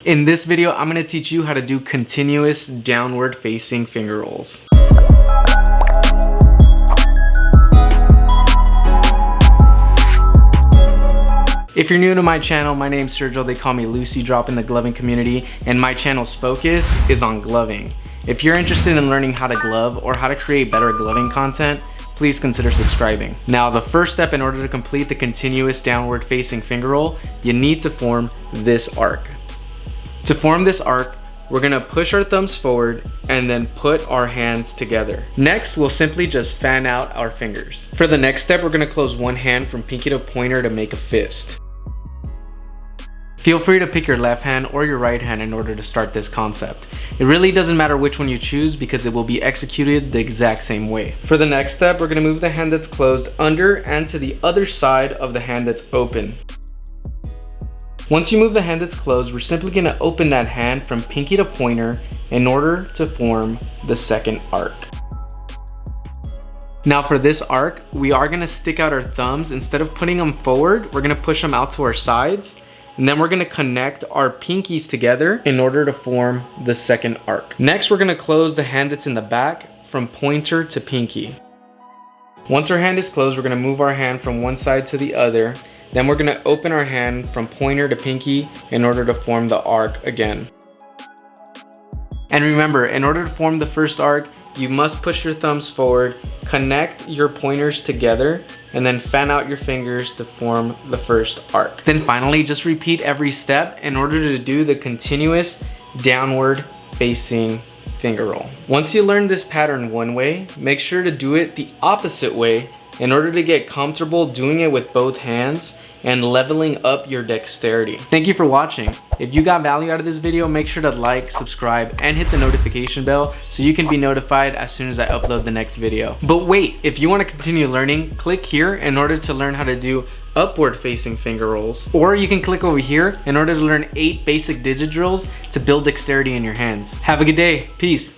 In this video, I'm going to teach you how to do continuous downward facing finger rolls. If you're new to my channel, my name's Sergio. They call me LucyDrop in the gloving community, and my channel's focus is on gloving. If you're interested in learning how to glove or how to create better gloving content, please consider subscribing. Now, the first step in order to complete the continuous downward facing finger roll, you need to form this arc. To form this arc, we're gonna push our thumbs forward and then put our hands together. Next, we'll simply just fan out our fingers. For the next step, we're gonna close one hand from pinky to pointer to make a fist. Feel free to pick your left hand or your right hand in order to start this concept. It really doesn't matter which one you choose because it will be executed the exact same way. For the next step, we're gonna move the hand that's closed under and to the other side of the hand that's open. Once you move the hand that's closed, we're simply gonna open that hand from pinky to pointer in order to form the second arc. Now for this arc, we are gonna stick out our thumbs. Instead of putting them forward, we're gonna push them out to our sides. And then we're gonna connect our pinkies together in order to form the second arc. Next, we're gonna close the hand that's in the back from pointer to pinky. Once our hand is closed, we're gonna move our hand from one side to the other. Then we're gonna open our hand from pointer to pinky in order to form the arc again. And remember, in order to form the first arc, you must push your thumbs forward, connect your pointers together, and then fan out your fingers to form the first arc. Then finally, just repeat every step in order to do the continuous downward facing finger roll. Once you learn this pattern one way, make sure to do it the opposite way in order to get comfortable doing it with both hands and leveling up your dexterity. Thank you for watching. If you got value out of this video, make sure to like, subscribe, and hit the notification bell so you can be notified as soon as I upload the next video. But wait, if you want to continue learning, click here in order to learn how to do upward facing finger rolls. Or you can click over here in order to learn 8 basic digit drills to build dexterity in your hands. Have a good day. Peace.